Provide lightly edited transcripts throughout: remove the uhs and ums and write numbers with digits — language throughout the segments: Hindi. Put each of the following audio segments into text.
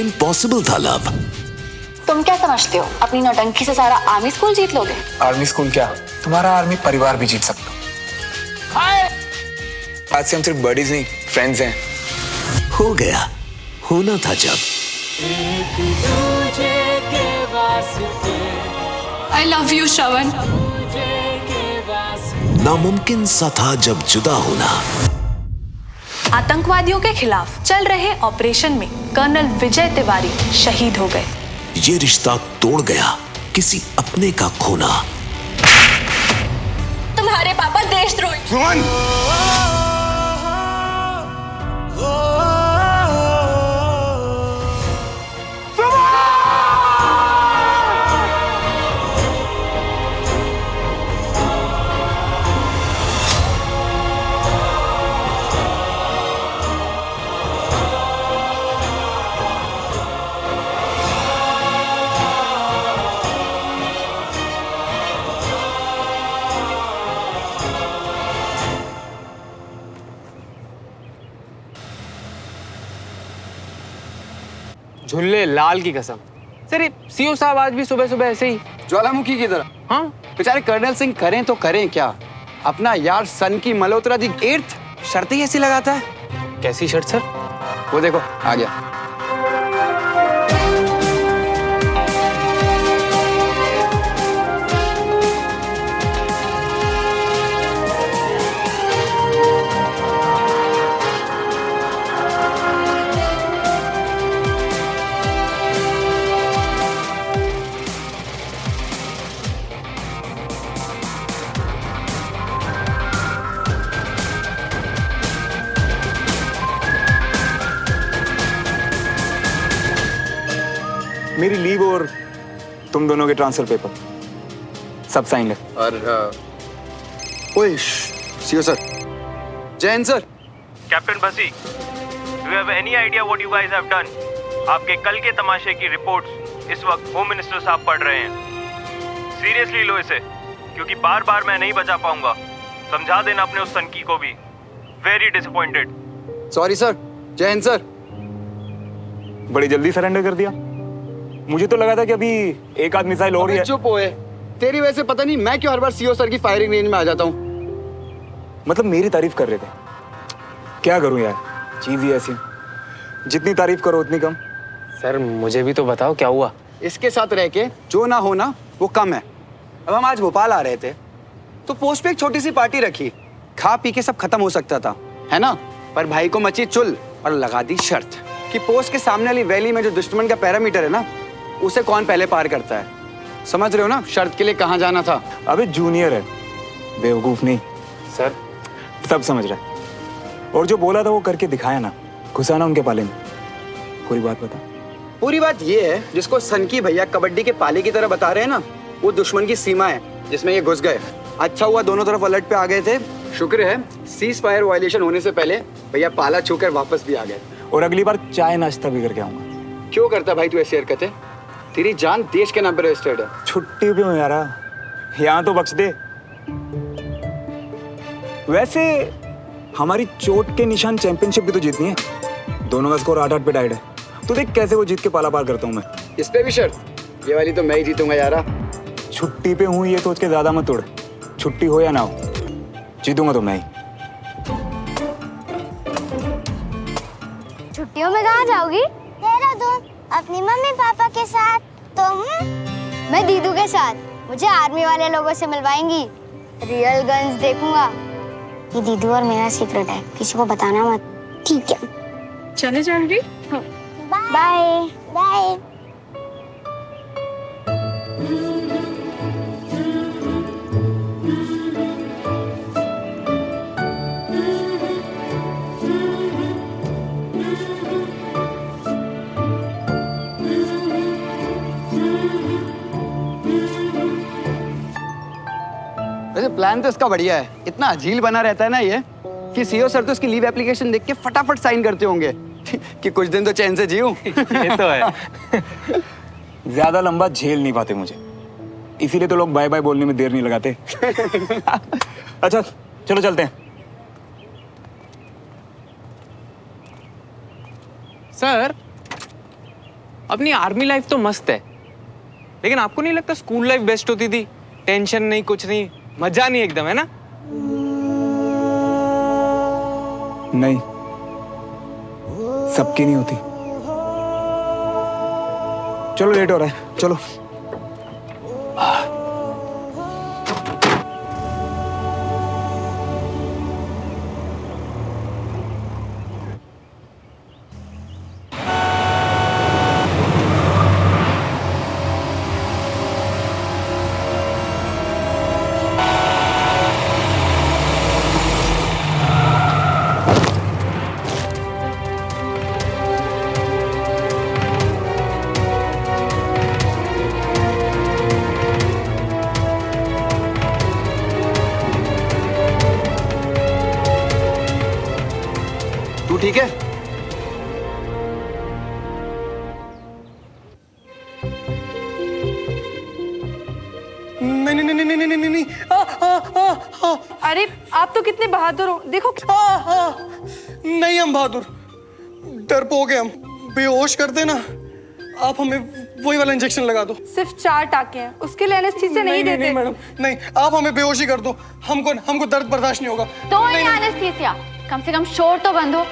इम्पॉसिबल था लव। तुम क्या समझते हो अपनी नौटंकी से सारा आर्मी स्कूल जीत लोगे? आर्मी स्कूल क्या, तुम्हारा आर्मी परिवार भी जीत सकता। आज से हम सिर्फ बडीज नहीं फ्रेंड्स हैं। हो गया, होना था जब। I love you, श्रवण। नामुमकिन सा था जब जुदा होना। आतंकवादियों के खिलाफ चल रहे ऑपरेशन में कर्नल विजय तिवारी शहीद हो गए। ये रिश्ता तोड़ गया किसी अपने का खोना। तुम्हारे पापा देशद्रोही। झुल्ले लाल की कसम। सर ये सीओ साहब आज भी सुबह सुबह ऐसे ही ज्वालामुखी की तरह। हाँ बेचारे कर्नल सिंह करें तो करें क्या, अपना यार सन की मल्होत्रा दी 8th शर्त ही ऐसी लगाता है। कैसी शर्ट सर? वो देखो आ गया। मेरी लीव और तुम दोनों के ट्रांसफर पेपर सब साइन है। और ओए CO sir, Jain sir. Captain Bassi, do you have any idea what you guys have done? आपके कल के तमाशे की रिपोर्ट्स इस वक्त होम मिनिस्टर साहब पढ़ रहे हैं। सीरियसली लो इसे, क्योंकि बार बार मैं नहीं बचा पाऊंगा। समझा देना अपने उस सनकी को भी। Very disappointed. Sorry sir. Jain sir. बड़ी जल्दी सरेंडर कर दिया। मुझे तो लगा था कि अभी एक आध मिसाइल और ही है। चुप होए, तेरी वजह से पता नहीं मैं क्यों हर बार सीओ सर की फायरिंग रेंज में आ जाता हूँ। मतलब मेरी तारीफ कर रहे थे, क्या करूं यार, चीज ही ऐसी, जितनी तारीफ करो उतनी कम। सर मुझे भी तो बताओ क्या हुआ। इसके साथ रह के जो ना होना वो कम है। अब हम आज भोपाल आ रहे थे तो पोस्ट पे एक छोटी सी पार्टी रखी, खा पी के सब खत्म हो सकता था, है ना? पर भाई को मची चुल और लगा दी शर्त कि पोस्ट के सामने वाली वैली में जो दुश्मन का पैरामीटर है ना, उसे कौन पहले पार करता है। समझ रहे हो ना शर्त के लिए कहाँ जाना था? अबे जूनियर है, बेवकूफ नहीं। सर सब समझ रहा है, और जो बोला था वो करके दिखाया ना, घुसा ना उनके पाले में। पूरी बात बता। पूरी बात ये है, जिसको सनकी भैया कबड्डी के पाले की तरह बता रहे हैं ना, वो दुश्मन की सीमा है जिसमें ये घुस गए। अच्छा हुआ दोनों तरफ अलर्ट पे आ गए थे। शुक्र है सीज फायर वायलेशन होने से पहले भैया पाला छूकर वापस भी आ गए। और अगली बार चाय नाश्ता भी करके आऊंगा। क्यों करता भाई तू ऐसी हरकतें? तेरी जान देश के नाम पे रजिस्टर्ड है। छुट्टी पे हूँ यारा, यहाँ तो बख्श दे। वैसे हमारी चोट के निशान चैंपियनशिप भी तो जीतनी है। दोनों का स्कोर 8-8 पे टाइड है। तो देख कैसे वो जीत के पाला पार करता हूँ मैं। इस पे भी शर्त? ये वाली तो मैं ही जीतूंगा यारा। छुट्टी पे हूँ ये सोच के ज्यादा मत उड़। छुट्टी हो या ना हो, जीतूंगा तो मैं ही। छुट्टियों में कहाँ जाओगी? देहरादून, अपनी मम्मी पापा के साथ। तुम? मैं दीदू के साथ। मुझे आर्मी वाले लोगों से मिलवाएंगी, रियल गन्स देखूंगा। ये दीदू और मेरा सीक्रेट है, किसी को बताना मत। ठीक है, चले जानवी। Bye bye. वैसे प्लान तो इसका बढ़िया है। इतना अजील बना रहता है ना ये कि सीओ सर तो इसकी लीव एप्लीकेशन देख के फटाफट साइन करते होंगे कि कुछ दिन तो चैन से जीऊं। ये तो है। ज्यादा लंबा झेल नहीं पाते मुझे, इसीलिए तो लोग बाय बाय बोलने में देर नहीं लगाते। अच्छा चलो चलते हैं। सर अपनी आर्मी लाइफ तो मस्त है, लेकिन आपको नहीं लगता स्कूल लाइफ बेस्ट होती थी? टेंशन नहीं, कुछ नहीं, मजा नहीं एकदम, है ना? नहीं, सबकी नहीं होती। चलो लेट हो रहा है, चलो। तू ठीक है? नहीं नहीं नहीं नहीं नहीं नहीं नहीं अरे आप तो कितने बहादुर हो, देखो। नहीं हम बहादुर, डरपोक हैं हम। बेहोश कर देना, आप हमें वही वाला इंजेक्शन लगा दो। सिर्फ 4 टाके हैं, उसके लिए एनेस्थीसिया नहीं देते। नहीं मैडम, नहीं, आप हमें बेहोशी कर दो, हमको दर्द बर्दाश्त नहीं होगा। तो नहीं एनेस्थीसिया, कम से कम शोर तो बंद हो।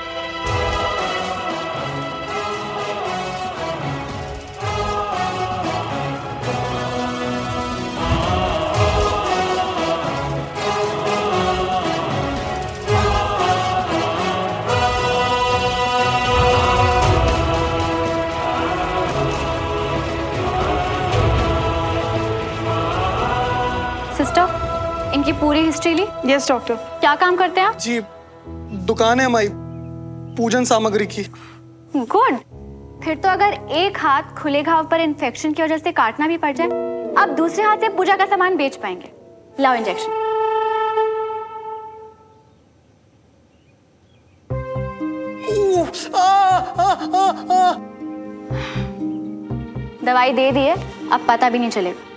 सिस्टर, इनकी पूरी हिस्ट्री ली? Yes doctor. क्या काम करते हैं आप? जी, दुकान है हमारी पूजन सामग्री की। गुड। फिर तो अगर एक हाथ खुले घाव पर इन्फेक्शन की वजह से काटना भी पड़ जाए, आप दूसरे हाथ से पूजा का सामान बेच पाएंगे। लाओ इंजेक्शन। दवाई दे दी है, अब पता भी नहीं चलेगा।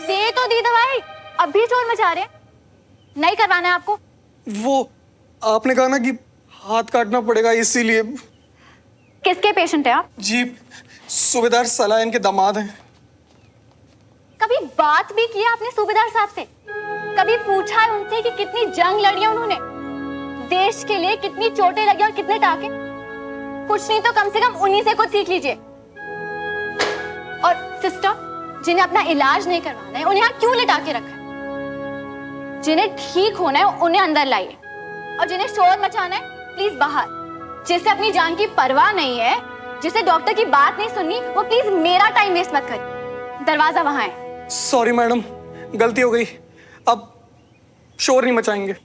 दे तो दी दवाई, अब भी शोर मचा रहे हैं। नहीं करवाना है आपको? वो आपने कहा ना कि हाथ काटना पड़ेगा, इसीलिए। किसके पेशेंट है आप? जी, सूबेदार सलायन के दामाद हैं। कभी बात भी की आपने सूबेदार साहब से? कभी पूछा है उनसे कि कितनी जंग लड़ी है उन्होंने, देश के लिए कितनी चोटें लगी और कितने टाके? कुछ नहीं तो कम से कम उन्हीं से कुछ सीख लीजिए। और सिस्टर, जिन्हें अपना इलाज नहीं करवाना है, उन्हें यहाँ क्यों लिटा के रखा है? जिन्हें ठीक होना है उन्हें अंदर लाइए, और जिन्हें शोर मचाना है प्लीज बाहर। जिसे अपनी जान की परवाह नहीं है, जिसे डॉक्टर की बात नहीं सुननी, वो प्लीज मेरा टाइम वेस्ट मत करिए। दरवाजा वहां है। सॉरी मैडम, गलती हो गई, अब शोर नहीं मचाएंगे।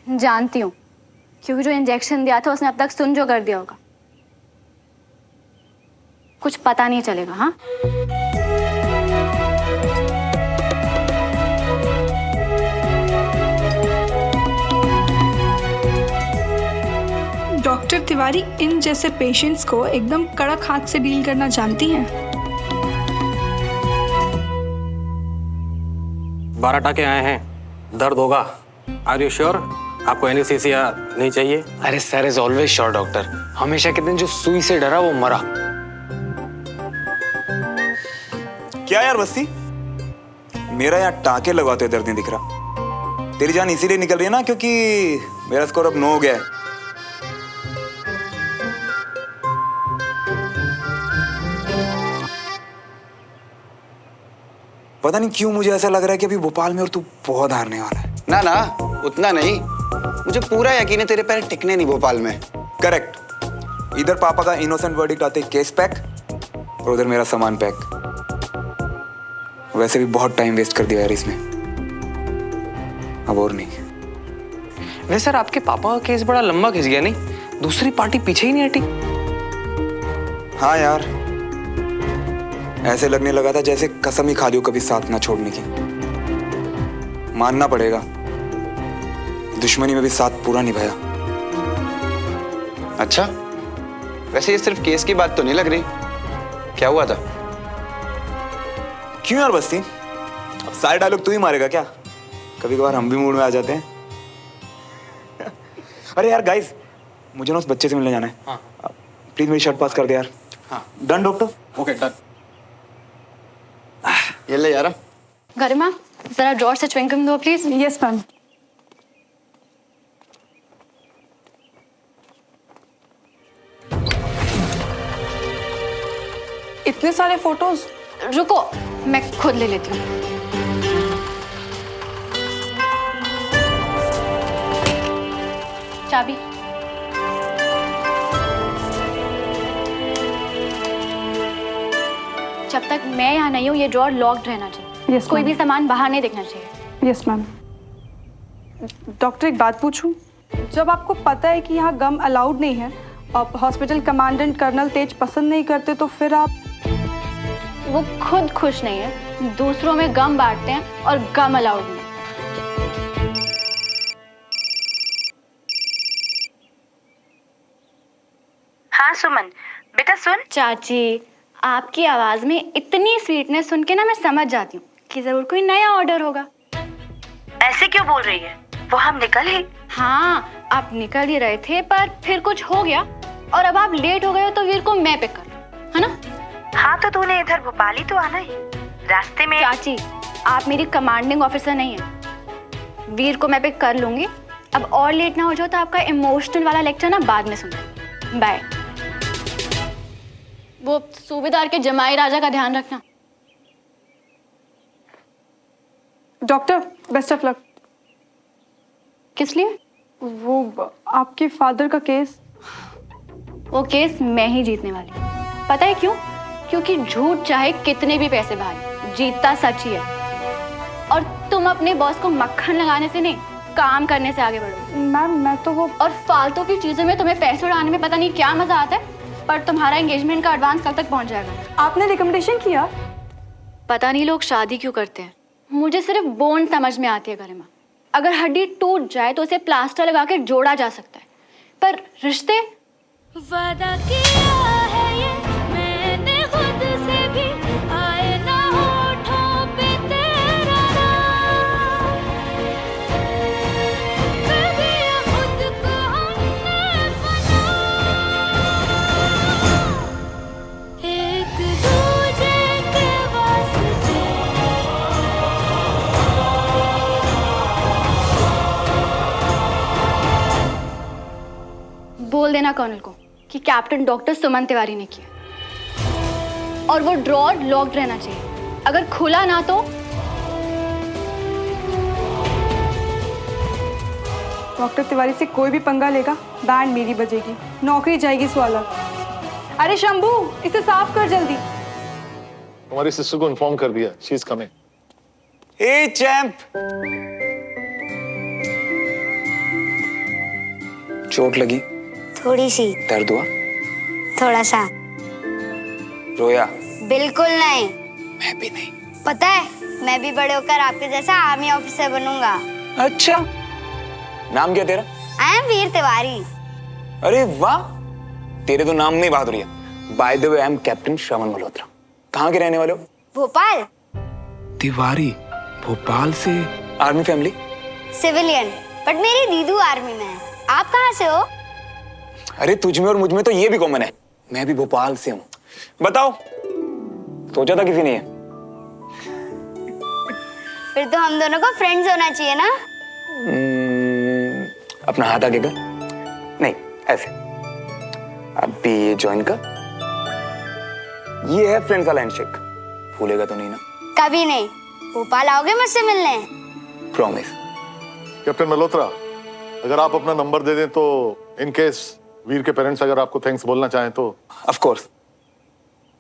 जानती हूँ, क्योंकि जो इंजेक्शन दिया था उसने अब तक सुन जो कर दिया होगा। कुछ पता नहीं चलेगा। हाँ, डॉक्टर तिवारी इन जैसे पेशेंट्स को एकदम कड़क हाथ से डील करना जानती हैं। 12 टाके आए हैं, दर्द होगा। Are you sure? आपको एनेस्थीसिया नहीं चाहिए? अरे sir is always sure doctor. हमेशा कहते हैं जो सुई से डरा वो मरा। क्या यार बस्ती, मेरा यहाँ टाके लगवाते हुए दर्द नहीं दिख रहा। तेरी जान इसीलिए निकल रही है ना क्योंकि मेरा स्कोर अब 9 हो गया है। पता नहीं क्यों मुझे ऐसा लग रहा है कि अभी भोपाल में और तू बहुत हारने वाला है। ना ना, उतना नहीं, मुझे पूरा यकीन है तेरे पैर टिकने नहीं भोपाल में। करेक्ट। इधर पापा का इनोसेंट वर्डिक्ट आते केस पैक, और उधर मेरा सामान पैक। वैसे भी बहुत टाइम वेस्ट कर दिया यार इसमें, अब और नहीं। वैसे सर आपके पापा का केस बड़ा लंबा खिंच गया नहीं? दूसरी पार्टी पीछे ही नहीं हटी। हाँ यार, ऐसे लगने लगा था जैसे कसम ही खा दी हो कभी साथ ना छोड़ने की। मानना पड़ेगा, दुश्मनी में भी साथ पूरा निभाया। अच्छा, वैसे ये सिर्फ केस की बात तो नहीं लग रही, क्या हुआ था? क्यों यार बस्ती, सारे डायलॉग तू ही मारेगा क्या? कभी कभार हम भी मूड में आ जाते हैं। अरे यार गाइस, मुझे ना उस बच्चे से मिलने जाना है। हाँ। प्लीज मेरी शर्ट पास कर दे यार। हाँ। Done doctor? Okay done. ये ले यार। गरिमा, जरा ड्रॉर से च्युइंगम दो प्लीज। Yes ma'am. इतने सारे फोटोज। रुको, मैं खुद ले लेती हूँ। चाबी। जब तक मैं यहाँ नहीं हूँ ये ड्रॉर लॉक्ड रहना चाहिए। Yes, कोई ma'am. भी सामान बाहर नहीं दिखना चाहिए। Yes ma'am. डॉक्टर एक बात पूछूं? जब आपको पता है कि यहाँ गम अलाउड नहीं है और हॉस्पिटल कमांडेंट कर्नल तेज पसंद नहीं करते, तो फिर आप? वो खुद खुश नहीं है, दूसरों में गम बांटते हैं और गम अलाउड नहीं। हाँ सुमन, बेटा सुन। चाची, आपकी आवाज में इतनी स्वीटनेस सुन के ना मैं समझ जाती हूँ कि जरूर कोई नया ऑर्डर होगा। ऐसे क्यों बोल रही है? वो हम निकल ही। हाँ, आप निकल ही रहे थे पर फिर कुछ हो गया और अब आप लेट हो गए हो तो वीर को मैं पिक कर लूं, है ना? हाँ तो तूने इधर भोपाल ही तो आना ही, रास्ते में। चाची, आप मेरी कमांडिंग ऑफिसर नहीं है। वीर को मैं पिक कर लूंगी। अब और लेट ना हो जाओ तो आपका इमोशनल वाला लेक्चर ना बाद में सुनना। बाय। वो सूबेदार के जमाई राजा का ध्यान रखना। Doctor best of luck. किस लिए? वो आपके फादर का केस। वो केस मैं ही जीतने वाली हूँ। पता है क्यों? क्योंकि झूठ चाहे कितने भी पैसे भारी, जीतता सच ही है। और तुम अपने बॉस को मक्खन लगाने से नहीं, काम करने से आगे बढ़ो। मैम मैं तो वो। और फालतू की चीजों में तुम्हें पैसे उड़ाने में पता नहीं क्या मजा आता है, पर तुम्हारा एंगेजमेंट का एडवांस कल तक पहुंच जाएगा। आपने रिकमेंडेशन किया? पता नहीं लोग शादी क्यों करते हैं, मुझे सिर्फ बोन समझ में आती है गरिमा। अगर हड्डी टूट जाए तो उसे प्लास्टर लगा के जोड़ा जा सकता है, पर रिश्ते? वादा किया है ये मैंने खुद से भी, आए ना होठों पे तेरा नाम, कर दिया खुद को हमने फना, एक दूजे के वास्ते। बोल देना कर्नल को कि कैप्टन डॉक्टर सुमन तिवारी ने किया, और वो ड्रॉर लॉक्ड रहना चाहिए। अगर खुला ना तो डॉक्टर तिवारी से कोई भी पंगा लेगा, बैंड मेरी बजेगी, नौकरी जाएगी स्वाला। अरे शंभू, इसे साफ कर जल्दी। हमारी सिस्टर को इन्फॉर्म कर दिया, she is coming. A champ, चोट लगी? थोड़ी सी। दर्द हुआ? थोड़ा सा। रोया? बिल्कुल नहीं। मैं भी नहीं। पता है, मैं भी बड़े होकर आपके जैसा आर्मी ऑफिसर बनूंगा। अच्छा, नाम क्या तेरा? I am Veer Tiwari. अरे वाह, तेरे तो नाम में ही बहादुरी है। By the way, I am captain Shravan Malhotra. कहाँ के रहने वाले हो? भोपाल। तिवारी, भोपाल से? Army family? सिविलियन, बट मेरी दीदू आर्मी में है। आप कहाँ से हो? अरे तुझ में और मुझ में तो ये भी कॉमन है, मैं भी भोपाल से हूँ। बताओ, सोचा था किसी ने? फिर तो हम दोनों को फ्रेंड्स होना चाहिए ना? अपना हाथ आगे कर। नहीं, ऐसे। अब भी ये ज्वाइन कर। ये है फ्रेंड्स वाला हैंडशेक। भूलेगा तो नहीं ना? कभी नहीं। भोपाल आओगे मुझसे मिलने? प्रॉमिस। कैप्टन मल्होत्रा, अगर आप अपना नंबर दे दें तो इन केस वीर के पेरेंट्स अगर आपको थैंक्स बोलना चाहें तो। Of course.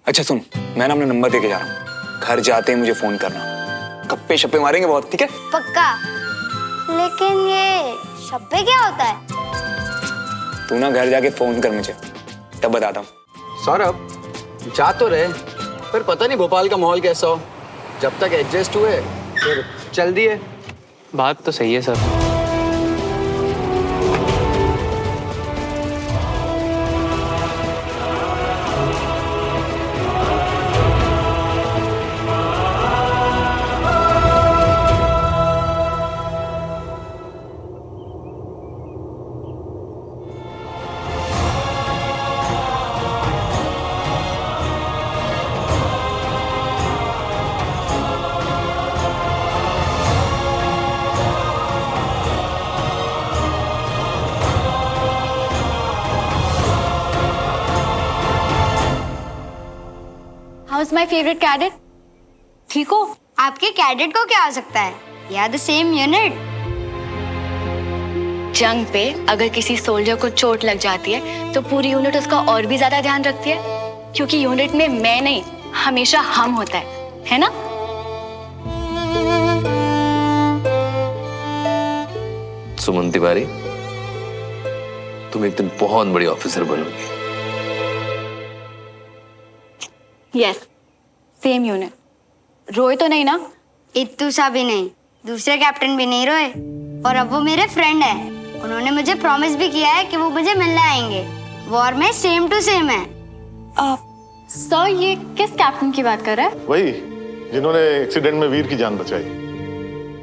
अच्छा सुन, मैं ना अपना नंबर देके जा रहा हूँ, घर जाते ही मुझे फोन करना। गप्पे शप्पे मारेंगे बहुत, ठीक है? पक्का। लेकिन ये शप्पे क्या होता है? तू ना घर जाके फोन कर मुझे, तब बताता हूँ। सौरभ, जा तो रहे, पर पता नहीं भोपाल का माहौल कैसा हो। जब तक एडजस्ट हुए फिर चल दिए। बात तो सही है sir. Is my favourite cadet. ठीक हो? आपके कैडेट को क्या हो सकता है? We are the same unit. जंग पे अगर किसी सोल्जर को चोट लग जाती है तो पूरी यूनिट उसका और भी ज्यादा ध्यान रखती है, क्योंकि यूनिट में मैं नहीं, हमेशा हम होता है ना? सुमन तिवारी, तुम एक दिन बहुत बड़ी ऑफिसर बनोगी। Yes, same unit. रोए तो नहीं ना? इत्तू सा भी नहीं, दूसरे कैप्टन भी नहीं रोए। और अब वो मेरे फ्रेंड है। उन्होंने मुझे प्रॉमिस भी किया है कि वो मुझे मिलने आएंगे। वॉर में सेम टू सेम है। सर, ये किस कैप्टन की बात कर रहा है? वही जिन्होंने एक्सीडेंट में वीर की जान बचाई।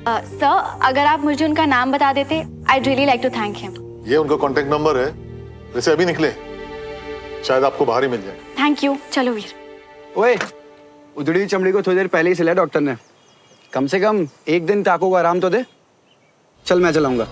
सर, अगर आप मुझे उनका नाम बता देते, I'd really like to thank him. ये उनका कांटेक्ट नंबर है, वैसे अभी निकले, शायद आपको बाहर ही मिल जाए। Thank you. चलो वीर। ओए, उधड़ी हुई चमड़ी को थोड़ी देर पहले ही सिलाया डॉक्टर ने। कम से कम एक दिन टाको को आराम तो दे। चल मैं चलाऊंगा।